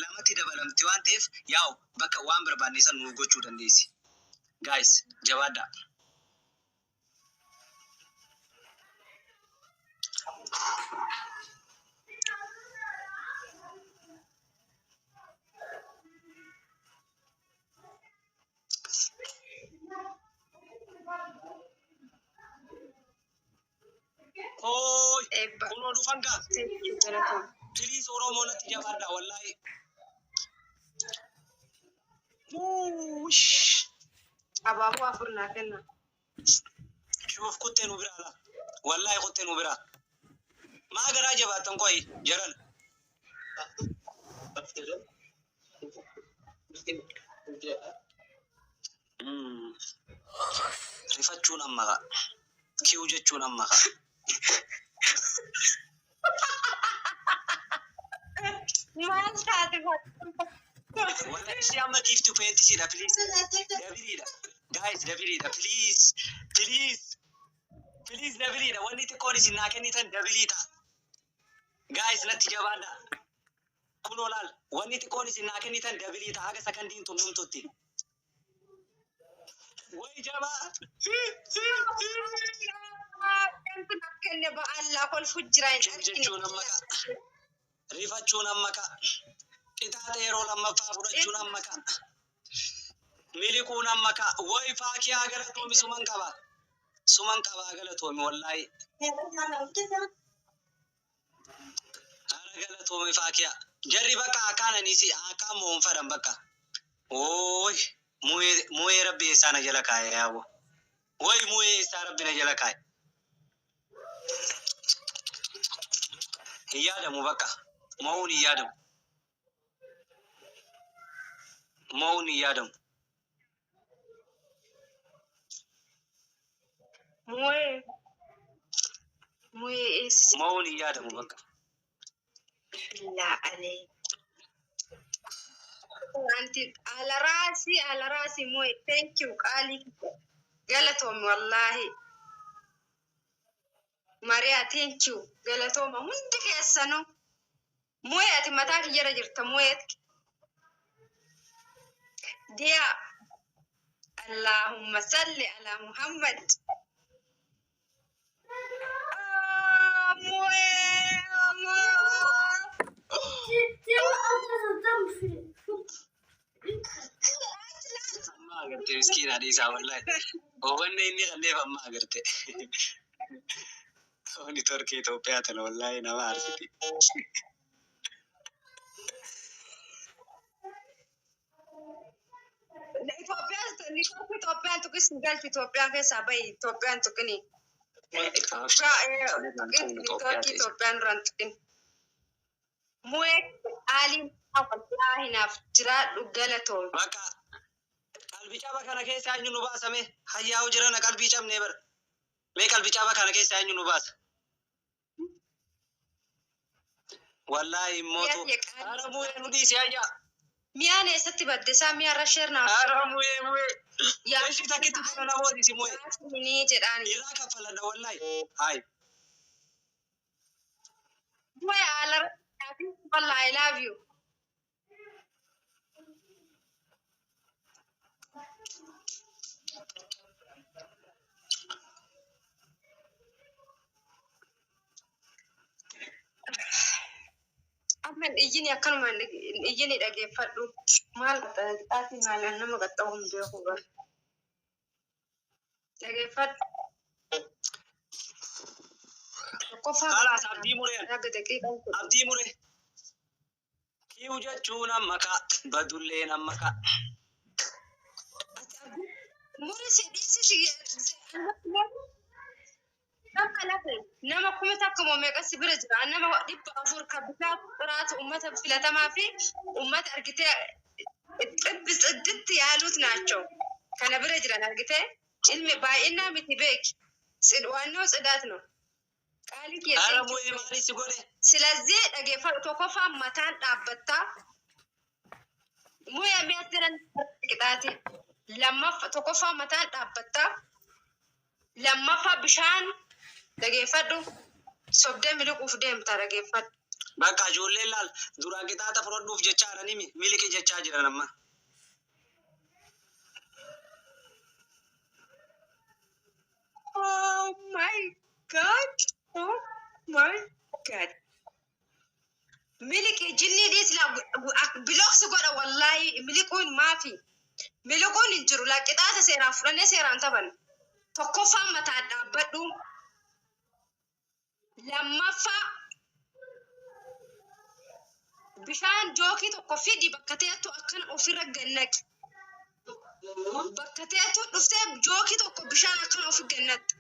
lamatti dabalamti waan ta'eef yaa'u bakka waan barbaanne san nu gochuu dandeessi. Guys, jabaadha. Oh, kuno dhufan gaa. Please Oromoo natti jabaadha wallahi. Abaaboo afur naa kenna. Shuuf kuttee nu biraa la. Wallahi kuttee nu biraa. Maa garaa jabaatan qoyi jaran. Rifachuun amma kaa. Kiu jechuun amma kaa. Maal taate Wallahi si amma giiftu feentisiidha please. Dabiriidha. Guys dabiriidha please. Please. Please dabiriidha. Wanni xiqqoon isin naa kennitan dabiliidha. Guys natti jabaadha. Kun olaal. Wanni xiqqoon isin naa kennitan dabiliidha. Haga sakandiin tunnumtutti. Way jabaa. kenne ba'aallaa kolfu jira hin Jechuun amma kaa. Rifachuun amma kaa. Qixaaxa yeroo lammaffaa fudhachuun amma kaa. Milikuun amma kaa. Way faakii haa galatoomi suman qaba. Suman qaba haa galatoomi wallahi. Hara galatoomi faakiyaa. Jarri bakka akaananiisi akaan moon fadhan bakka. Ooy mu'ee rabbi eessaa na jala kaa'e yaabo. Way mu'ee eessaa rabbi na jala kaa'e. Hin yaadamu bakka. Mo'uun hin yaadamu. Mo'uun hin yaadamu. Mu'ee eessi Mo'uun hin yaadamu bakka. billaa alee. Anti alaraasi mu'ee thank you qaalii galatoome wallaahi. Mariyaa thank you galatooma hundi keessanuu. Mu'ee ati mataa kiyyara jirta mu'eeti. Diya Allahumma salli ala Muhammad. Amma agarte miskiina dhiisaa wallahi. Hubanne inni qalleef amma agarte. Oni torkii Itoophiyaa tana wallahi nama aarsiti. Itoophiyaan tuqis galchi Itoophiyaa keessaa bahi Itoophiyaan tuqini. Itoophiyaan duraan tuqin. Mu'ee qaaliin wallaahi hinaaf jiraadhu galatoome. Bakka qalbii caba kana keessa eenyu nu baasame hayyaa'u jirana qalbii cabnee bara. Mee qalbii caba kana keessa eenyu nu baasa. Wallahi mootu. Hara mu'ee nu dhiisi hayyaa. Miyaan eessatti badde isaa miyaarra sheernaaf. Hara mu'ee. Yeshi takkitti kana namooti si mu'ee. Ni jedhaani. Irraa kaffaladha wallahi. Hai. Mu'ee alara wallahi I love you. Amman iyyini akkanuma iyyini dhageeffadhu. Maal qaxxaatii maalaan nama qaxxa'uu hin beeku bara. Dhageeffadhu. Kalaas abdii mureen. Abdii muree. Kiu jechuun amma kaa. Badulleen amma kaa. Nama kuma takka moo meeqas bira jira. Nama 400 kan bitaa xuraatu ummata filatamaa fi ummata argitee xibbitti yaaluut naachoo. Kana bira jiran argitee ilmi baay'inaa miti beeki. Waannoo tsidaat no. Qaalii Hara keessatti. mu'ee maalii si godhe? Silazii dhageeffadhu tokkoffaa mataan dhaabbattaa. Mu'ee mi'a jiran qixaati. Lammaffaa tokkoffaa mataan dhaabbattaa. Lammaffaa bishaan dhageeffadhu. Sobdee miliquuf deemta dhageeffadhu. Bakka ijoollee laal duraan qixaaxa fudhadhuuf jechaadha nimi miliqii jechaa jiran amma. Oh my God. Oh my God. Miliki jinni dhiisla bilooksi godha wallaahi miliquun maafi. Miliquun hin jiru laaqixaata seeraan fudhannee seeraan taphan. Tokkoffaan mataa dhaabbadhu. Lammaffaa bishaan jookii tokko fidi bakka teettu akkana ofirra gannaqi. Bakka teettu dhuftee jookii tokko bishaan akkana ofi gannaqi.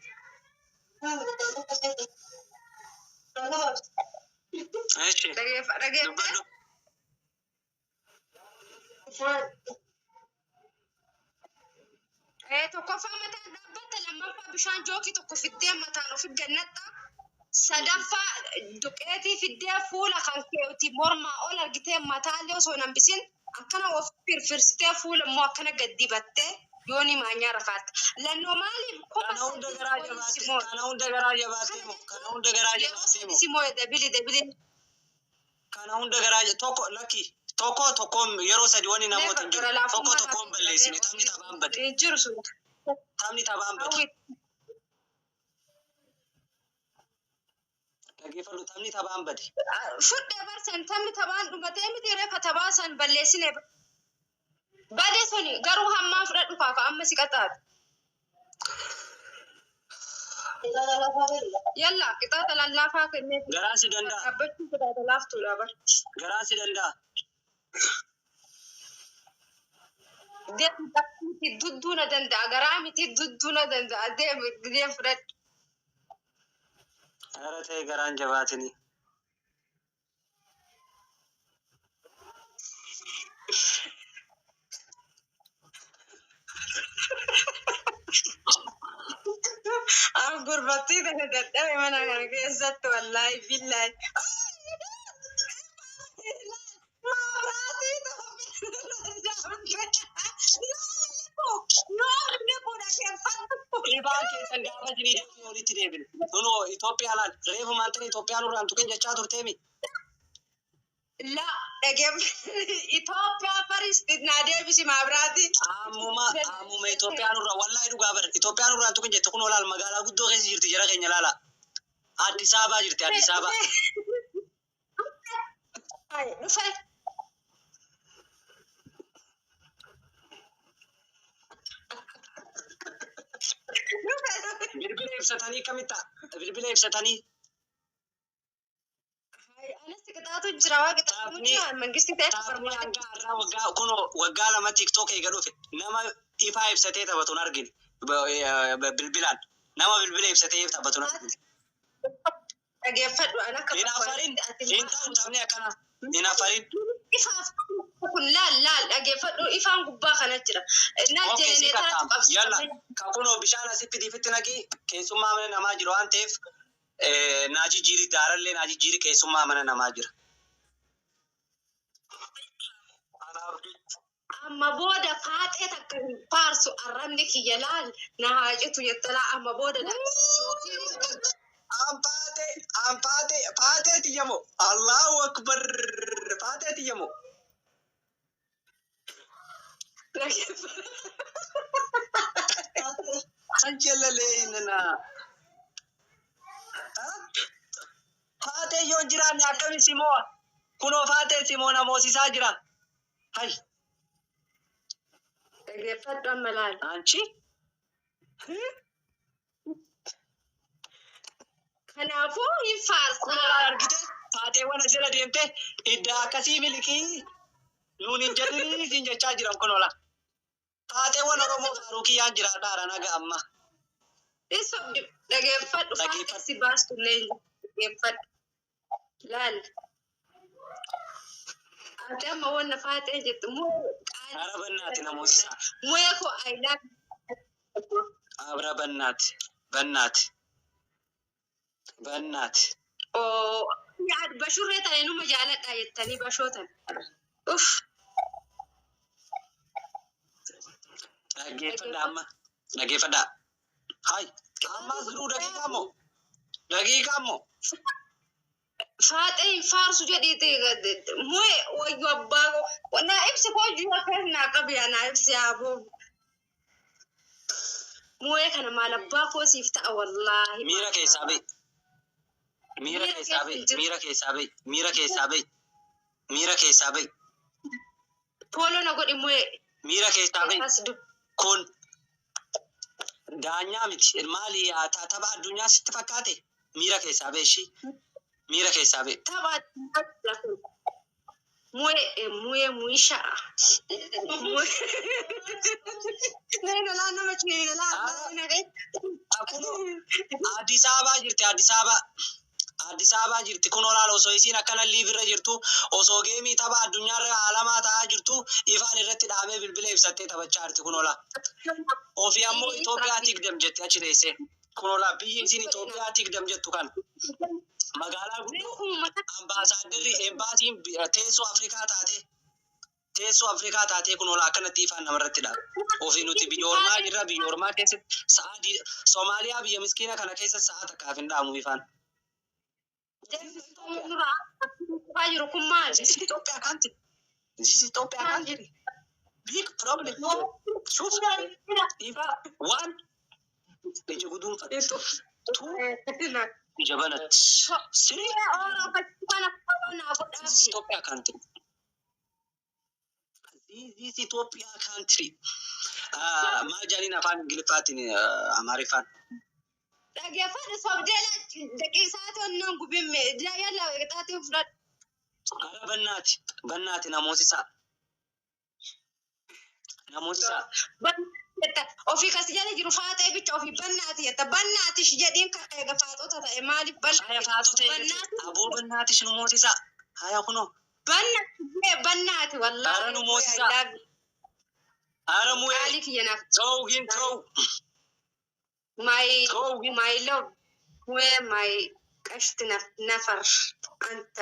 Eeshi. Dhageeffadhu. Dubbadhu. Tokkoffaa mataan dhaabbatta lammaffaa bishaan jookii tokko fiddee mataan ofi gannatta. Sadaffaa duqeetii fiddee fuula kan keewti mormaa ol argitee mataallee osoo hin hambisin akkana of firfirsitee fuula immoo akkana gad dibattee yooni maanyaa rafaatta. Lannoo maaliif Kana hunda garaa jabaatee moo? Kana hunda garaa jabaatee moo? Kana hunda garaa jabaatee moo? Simoo dabili. Kana hunda garaa tokko lakki tokko yeroo sadi wani namoota hin jiru. Tokko balleessine taphni taphaan bade. Jiru sun. Taphni taphaan bade. Dhageeffadhu taphni taphaan bade. Fudhee barsan taphni taphaan dhumatee miti reefa taphaa san balleessine. Badee suni garuu hammaa fudhadhu faafa amma si qaxaata. Yalla qixaata lallaafaa kennee. Garaa si danda'a. Dhaabbachuu qixaata laaftuudha bar. Garaa si danda'a. Deemti dudduu na danda'a garaa miti dudduu na danda'a deem fudhadhu. Gara ta'e garaan jabaatini. Gurbattii kana dadhabe mana kana keessatti wallaahi billaahi. Ibaan keessan gaafa jirii deemee walitti deebine. Kunoo Itoophiyaan reefu maantanii Itoophiyaan irraan tuqeen jechaa turteemi. La Itoophiyaa faristi naa deebisi maabiraati. Ammuma Itoophiyaan irraa wallaahi dhugaa bara. Itoophiyaan irraan tuqeen jette kunoo laal magaalaa guddoo keessa jirti jara keenya laala. Addis Ababaa jirti Addis Ababaa. Dhufe. Bilbila ibsatanii kamitta? Bilbila ibsatanii. Anesti qixaatu jira waa qixaatu jira mangisti ta'e Taphni hanga har'aa kunoo waggaa lama TikTok eega dhufe nama ifaa ibsatee taphatuun argine. Bilbilaan nama bilbila ibsatee taphatuun argine. Dhageeffadhu an akka Hin afarin hin ta'u taphni akkana hin afarin. Ifaaf kun laal dhageeffadhu ifaan gubbaa kana jira. Yalla kan kunoo bishaan asitti diifitti naqii keessummaa mana namaa jiru waan ta'eef naaji jiiri daarallee naaji jiiri keessummaa mana namaa jira. Amma booda faaxee takka hin faarsu arrabni kiyya laal na haacitu jettalaa amma booda Faatee tiyyamoo Allahu akbar faatee tiyyamoo. Anjalalee nana. Faatee yoo jiraanne akkami simoo kunoo faatee simoo namoosisaa jira. Hai. dhageeffadhu amma laal. Anchi. Kanaafuu hin faarsa. Kunoo argite faateewwan asirra deemte iddaa akkasii miliqii nuun hin jedhini siin jechaa jiran kunoo la. Faateewwan Oromoo garuu kiyyaan jiraadhaara naga amma. Isso dhageeffadhu faatee si baastu illee dhageeffadhu. Laal. Ati amma wanna faatee jettu moo Ara bannaati namoosisaa. Muya koo aayilaa. Abra bannaati. Bannaati. Yaad bashurree ta'e numa jaaladhaa jettanii bashootan. Uff. Dhageeffadhaa amma. Dhageeffadhaa. Hai. Ammas duruu daqiiqaa moo? فاتين فارس جديد مو ويوبا ونائب سكوجي وكنا قبل نائب سيابو مو كان ما لباكو سيفتا والله ميرا كيسابي ميرا كيسابي ميرا كيسابي ميرا كيسابي ميرا كيسابي بولو نقول مو ميرا كيسابي كون دانيا مت المالي تبع الدنيا ستفكاتي ميرا كيسابي شي ميرا كيسابي تبع مو شاء مو لا انا ما تشيل لا انا Addis Ababa jirti Addis Ababa jirti kun olaal osoo isiin akkana liibirra jirtu osoo geemii tapha addunyaarra alamaa ta'aa jirtu ifaan irratti dhaamee bilbila ibsattee taphachaa jirti kun olaa ofii ammoo Itoophiyaa tigdam jetti achi teessee kun olaa biyyi isiin Itoophiyaa tigdam jettu kan magaalaa guddoo ambaasaaddarri embaasiin teessoo Afrikaa taatee kun olaa akkanatti ifaan namarratti dhaaba. Ofii nuti biyya ormaa jirra biyya ormaa keessatti sa'aa Soomaaliyaa biyya miskiina kana keessa sa'a takkaaf hin dhaamu ifaan. Itoophiyaa kanti. Itoophiyaa kan jedhi. Big problem. Shuf. Ifa waan ija guduunfatte. Ija banatti. Siree. Itoophiyaa kanti. This Ethiopia country. Maal jaaniin afaan Ingiliffaatiin Amaariffaan. Dhaggeeffadhu sobdeela daqiiqaati onnoon gubimme yalla qixaatiin fudhadhu. Bannaati namoosisaa. Ofii kas jala jiru faaxee bicha ofii bannaati jetta bannaatish jedhiin kan eega faaxota ta'e maaliif bannaati? Aboo bannaatish nu moosisaa. Haya kunoo. Bannaati wallaahi. Ara nu moosisaa. Ara mu'ee. Maaliif yanaaf? Tawgin taw. My love, where my قشت نفر أنت.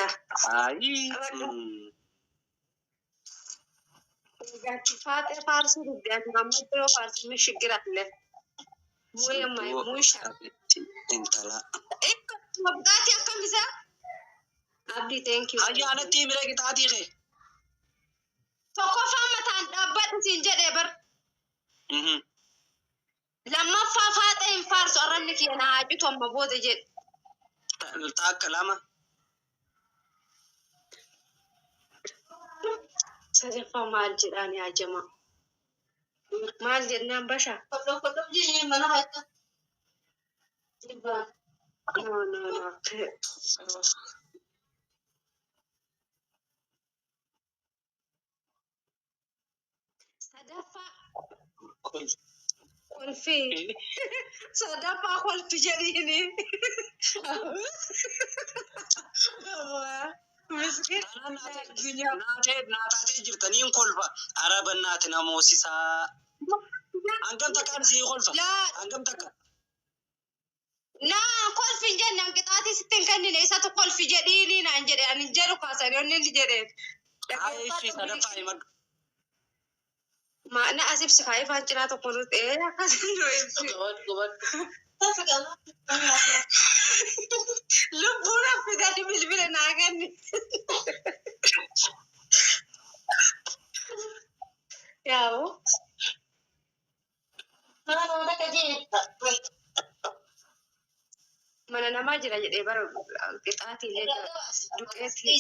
فاتح فارسي بدي أنا ما فارسي مش قرأت وين ما يموش. أنت لا. إيه مبدأتي أكمل بس. أبدي thank you. أجي أنا تيم رأيك تعطي خير. فكوفا متى أبدي سنجد إبر. لما فاتين فارس أرنك أنا عاجتهم مبودة جد. التاك كلامه. سرفا مال جيران يا جماعة. مال جيران باشا. كلهم جيني منا هيك. No. سدفا. خلفي صدفة خلفي جريني مسكين naatee jirtaniin kolfa araba naati namoosisaa hangam takkaan sii kolfa hangam takka naa kolfi hin jenne hanqixaatii sittiin kennine isatu kolfi jedhiini naan jedhe ani jedhu kaasanii onni inni jedheen ishii sadaffaa himadhu ma na asib si kai fan cira to kono te akasin do ibsi lu bura fida di bilbile na ganni yawo mana nama jira jede bar qixaati le duqeeti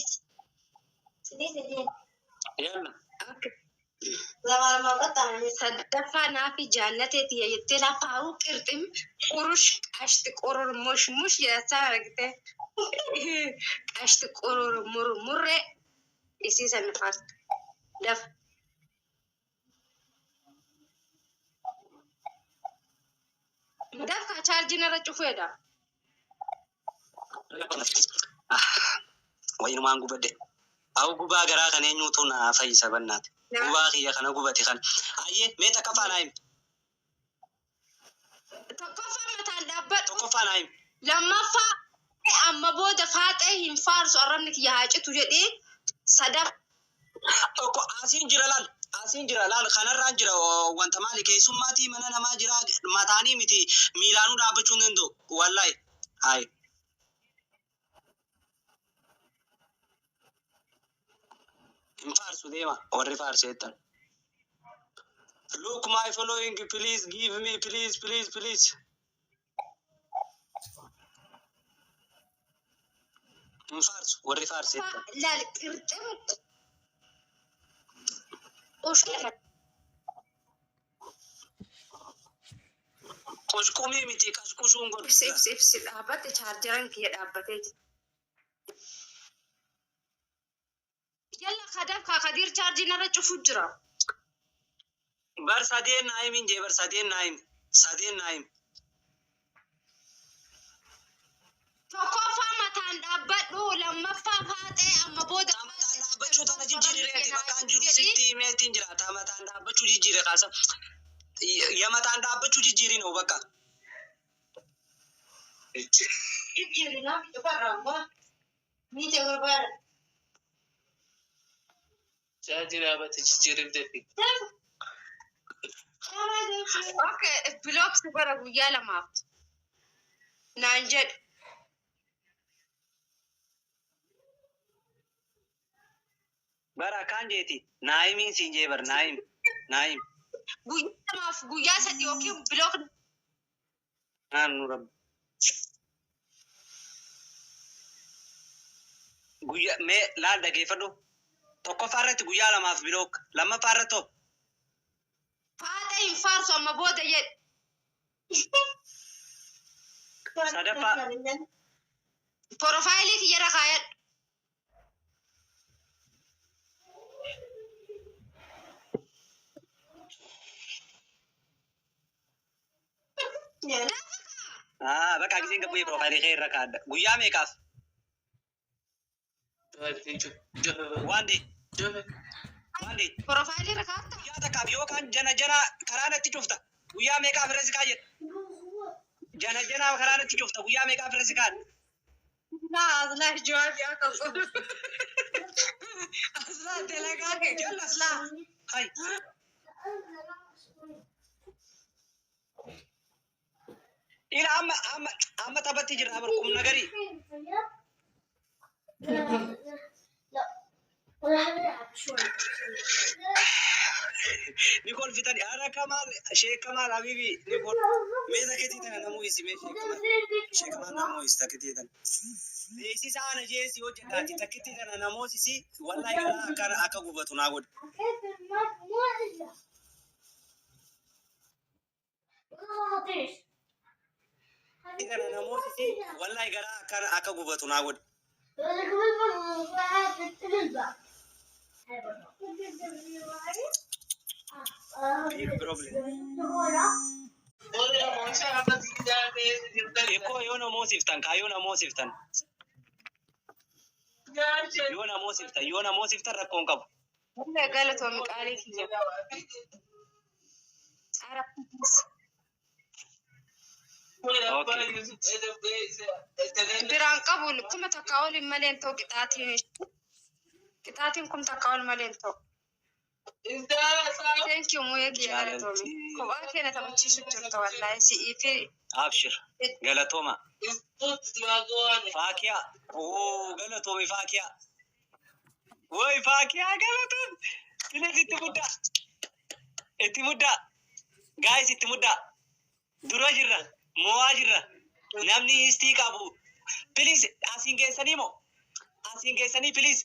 yalla سدفنا في جنة يتلا فاو كرتم قرش أشت قرر مش يا سارقته أشت قرر مر إسي سنفاس دف كاتشارجنا رجفودا وين ما نقول بدي أو قبا قرا كان ينوتون فايسة بنات قبا خيا كان قبتي كان أيه ميتا كفانايم تكفانايم لما فا أما بود فاتهم فارس أرمنك يا حاجة تجدي صدق أكو أسين جرالال خان الرانجرا وانت مالك يسماتي من أنا ما جرا ماتاني متي ميلانو دابچون دندو والله هاي Infarsu deema warri faarseettan. Look my following, please give me, please. Infarsu warri faarseettan. Laal qirxim ushee Kushkumii miti kaskushuun godhu. ibsi dhaabbate chaarjaran kiyya dhaabbatee jira. Yalla kadaf kadir chaarjii narra cufu jira. Bar sadeen naayimin jee bar sadeen naayim. Tokkoffaa mataan dhaabbadhu lammaffaa faaxee amma booda Mataan dhaabbachuu tana jijjiireeti bakkaan jiru sitti himeetiin jiraata mataan dhaabbachuu jijjiire kaasa. Ya mataan dhaabbachuu jijjiirin oo bakka. jijjiirina barraawwa ni ta'e barbaada. Chaarjii dhaabbate jijjiiriif deebi. Okay, bilooksi bara guyyaa lamaaf naan jedhe. Bara akkaan jeeti naayimiin siin jee bar naayim. Guyyaa lamaaf guyyaa sadii yookiin bilookni Naannu rabbi. Guyyaa mee laal dhageeffadhu. Tokkoffaa irratti guyyaa lamaaf bilook lammaffaa irratti hoo. faaxee hin faarsu amma booda jedhe. Sadaffaa. Porofaayilii kiyyara kaayadhu. Bakka giseen gabbuu profaayilii kee irra kaadda. Guyyaa meeqaaf? Waandi. Porofaayilii irra kaa'atta. Guyyaa takkaaf yookaan jana karaa natti cufta. Guyyaa meeqaaf irra si kaayedha? Jana karaa natti cufta. Guyyaa meeqaaf irra si kaadha? Asla jawaabi akka godhu. Asla dalagaa kee jala asla. Hai. Ila amma taphatti jira bar kum nagari. Nicole Fitani, ara Kamal, Sheikh Kamal Habibi, Nicole. Meza ketita na muisi me Sheikh Kamal na muisi taketita. Isi sana jesi hoje dati taketita na muisi si wallahi gara aka gubatu na god. Ida na muisi si wallahi gara aka gubatu na god. Big problem. Eko yona mosiftan ka yona mosiftan. Yona mosiftan rakkoon qabu. Wanda galatoon qaalii kiyya. Biraan qabu kuma takka olin maleen ta'u qixaatiin kuma takka ol maleen ta'u. Thank you muye kiyya galatoomi. Kophaa keenya taphachiisu jirta wallahi si'ii fi Abshir. Galatoma. Fakia. Oh, galatomi Fakia. Woi Fakia galatom. Please itti mudda. Guys itti mudda. Dura jirra. Mo'aa jirra. Namni istii qabu. Please asiin geessanii please.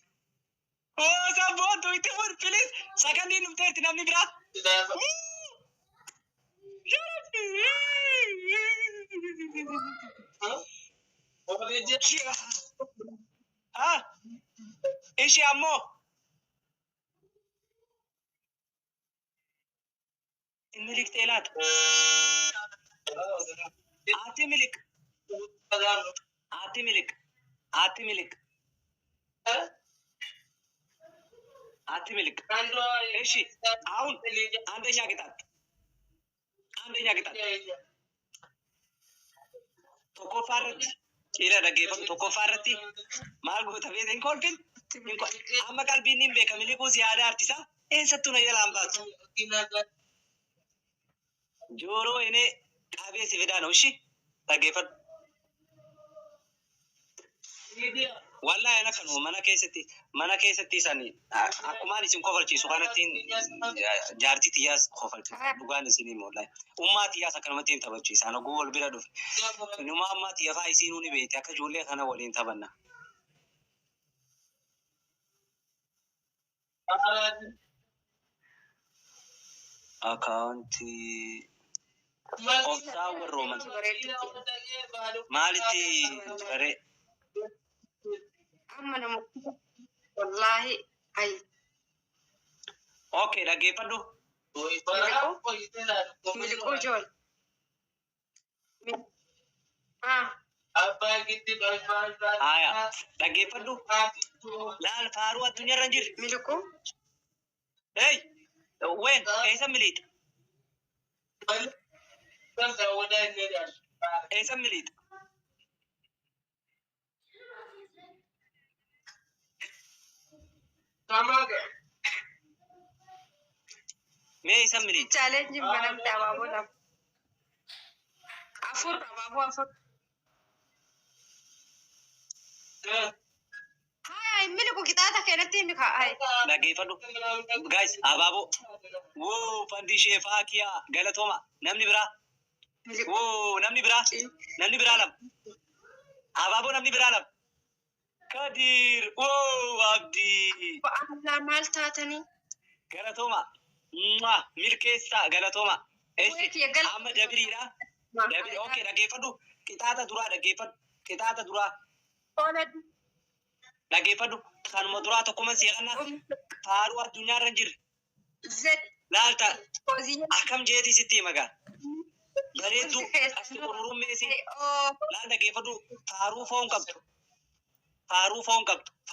Oh, sabbootu itti mud please. Sagandiin dhufteetti namni biraa. Ishi ammoo milik teelaata. Ati milik. Ishi aun አንደኛ ቅጣት tokkoffaarratti dhiira dhaggeeffatu tokkoffaarratti maal goota beekta hin kolfin amma qalbiin hin beeka miliquus yaada artisaa eessattuu na jalaan baatu jooroo enee qabeessi fedaan oshi dhaggeeffadhu. Wallahi ana kanu mana keessatti sani akkumaan isin kofalchiisu kanattiin jaartii xiyyaas kofalchi dhugaan isinii wallahi ummaa xiyyaas akkanumatti hin taphachiisa ana guu wal bira dhufe inuma ammaa xiyyafaa isiinuu ni beekti akka ijoollee kana waliin taphanna. Akauntii obsaa warrooman maalitti baree amma nama wallahi ay okay dhaggeeffadhu miliquu jool haya dhaggeeffadhu laal faaruu addunyaarra hin jirre miliquu hey ween eessa miliidha eessa miliidha mee eessa miliidha challenge banamte abaaboo lama afur abaaboo afur hai miliquu qixaata keenatti himi kaa'ai dhaggeeffadhu guys abaaboo woo fandishee faakiyaa galatooma namni biraa woo namni biraa lama abaaboo namni biraa lama kadir woo abdii ba'aallaa maal taatanii galatooma milkeessaa galatooma amma dabiriidha dabiri okay dhaggeeffadhu qixaata duraa dhaggeeffadhu kanuma duraa tokkuma seeqannaa faaruu addunyaarra hin jirre laalta akkam jeetii sitti magaa bareedduu asitti qururummee laal dhaggeeffadhu faaruu foon qabdu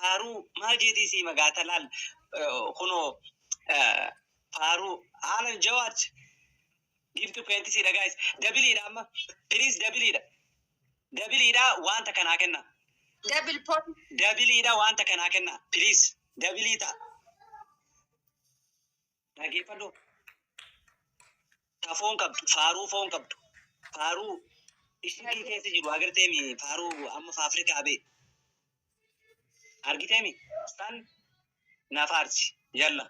faaruu maal jeetii si magaata laal kunoo faaruu haalan jawaat giftu peentisiidha guys dabiliidha amma please dabiliidha wanta kanaa kenna dabiliidha wanta kanaa kenna please dabiliita dhaggeeffadhu ta foon qabdu faaruu ishii keessa jiru agarteemi faaruu amma faafrikaa bee argiteemi san nafaarsi yalla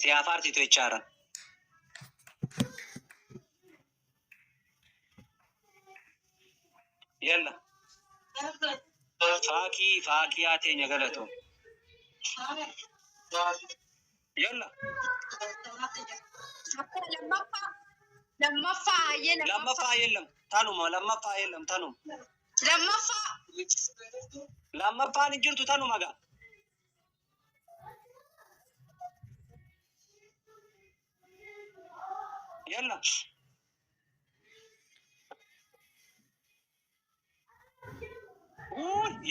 siyafaarsitu jechaaran yalla faakiyaa teenya galatoom yalla lammaffaa yellam tanuma lammaffaan hin jirtu tanuma gaa yalla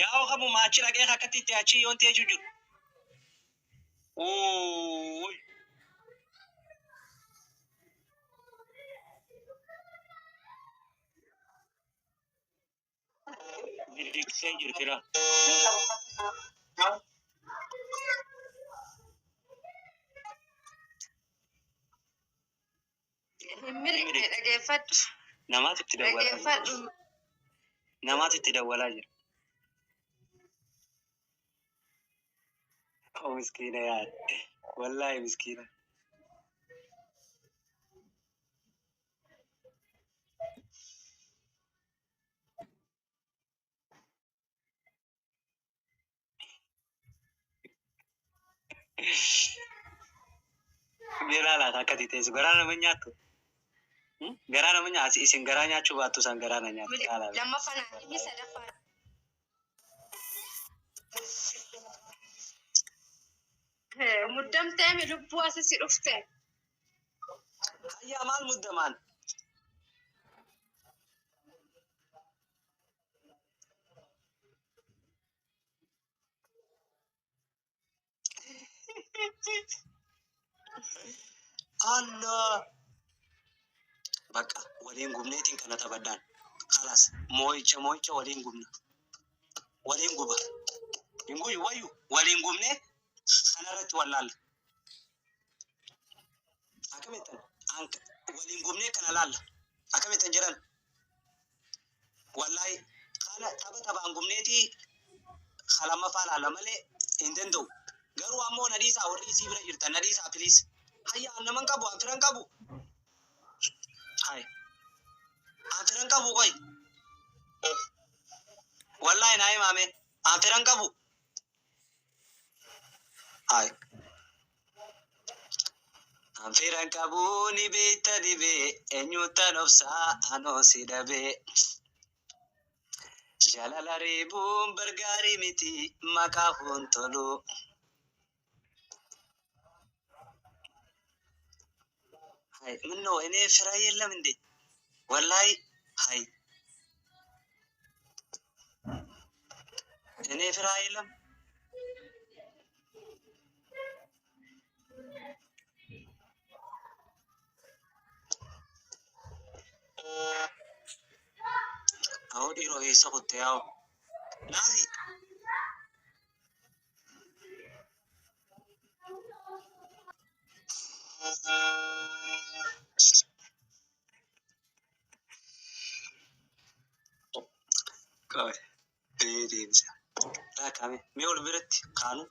yaa'oo qabu maachi dhaqee akkatti itti achi yoon ta'e jiru dirdiksee jirtira dhaggeeffadhu namaatu itti dawwalaa jira miskiina yaad wallahi miskiina Beelaa laata akkati teessu garaa nama nyaattu garaa nama nyaatu isin garaa nyaachuu baattu san garaa na nyaattu lammaffaa inni sadaffaa muddamtee mi lubbuu asisi dhufte hayyaa maal muddamaan Allah bakka waliin gubneetiin kana taphadhaan kalas moo'icha waliin gubna waliin guba hinguyu wayyu waliin gubnee kanarratti wallaalla akkamitti waliin gubnee kana laalla akkamitti jiran wallahi kana taphaan gubneetii خلما فعل ملي إندندو قالوا أمو نديسا ورئيسي بنا جرتا نديسا بليس هيا أنا من كابو أنتران كابو هاي أنتران كابو كوي والله نايم أمين أنتران كابو هاي أنتران كابو نبيت دبي إنيوتا نفسا أنو سيدبي جلال ريبون برغاري متي مكافون تلو هاي منو إني فراي يلا من دي والله هاي إني فراي يلا أو ديرو إيسا قلت ياو نافي كوي بيدينسا لا كامي ميول برت قانو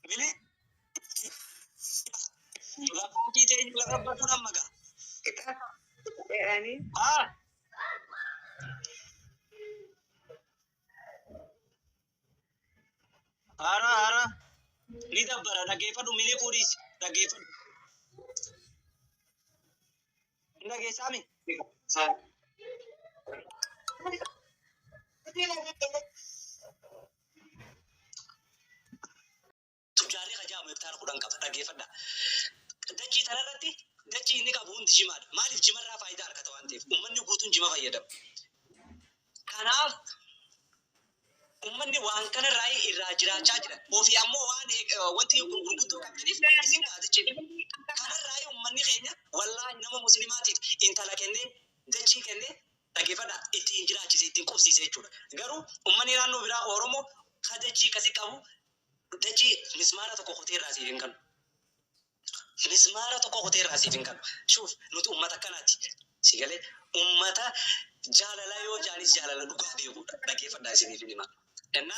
ملي لا كنتي لا ربنا مغا يعني ara ni dabbara dhageeffadhu milee kuudis dhageeffadhu dhageessaami tujaarii kajaamu hektaara 10 qaba dhageeffadha dachii tanarratti dachii inni qabu hundi jimaadha maaliif jimarraa faayidaa argata waan ta'eef ummanni guutuun jima fayyadama kanaaf ummanni waan kana irraa jiraachaa jira ofii ammoo waan wanti gurguddoo qabdaniif isin taatichi kanarraa ummanni keenya wallaahi nama muslimaatiif intala kennee dachii kennee dhageeffadha ittiin jiraachise ittiin qubsiise jechuudha garuu ummanni naannoo biraa oromoo ka dachii kasi qabu dachii mismaara tokko kutee irraa siif hin kanu mismaara tokko kutee irraa siif hin kanu shuuf nuti ummata kanaati si galee ummata jaalala yoo jaanis jaalala dhugaa beekuudha dhageeffadhaa isiniif hima እና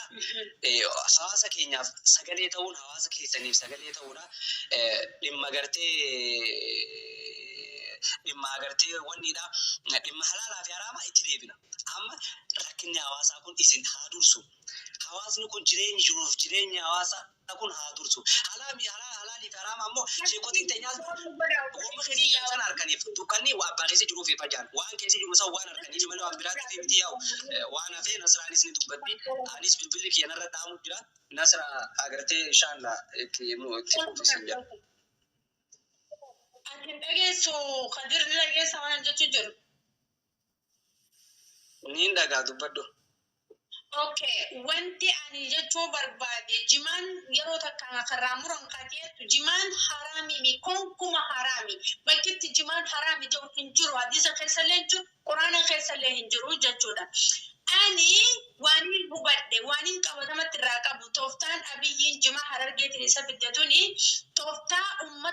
hawaasa keenyaaf sagalee ta'uun hawaasa keessaniif sagalee ta'uudha dhimma agartee wanniidha dhimma halaalaa fi haraamaa itti deebina amma rakkinni hawaasaa kun isin haa dursu hawaasni kun jireenya hawaasaa kun haa dursu halaalii fi haraamaa ammoo sheekotiin teenyaas orma keessi san harkaniif dukkanni abbaa keessa jiruuf fajaan waan keessa jiru san waan harkaniif malee waan biraatti fi miti yaa'u waan hafee nasraanis ni dubbatti anis bilbilli kiyyanarra dhaamu jira nasra agartee inshaalla itti qubsisin jira. Akin dhageessu kadirri dhageessa waan jechuun jiru. Niin dhagaa dubbadhu. Okay, wanti ani jechuu barbaade jimaan yeroo takka karraa muran kaateettu jimaan haraami mi konkuma haraami bakkitti jimaan haraami jedhu hin jiru hadiisa keessallee hin jiru quraana keessallee hin jiru jechuudha. Ani waanin hubadhe waanin qabatamatti irraa qabu tooftaan abiyyiin jimaa harargeetiin isa fiddatuuni tooftaa ummata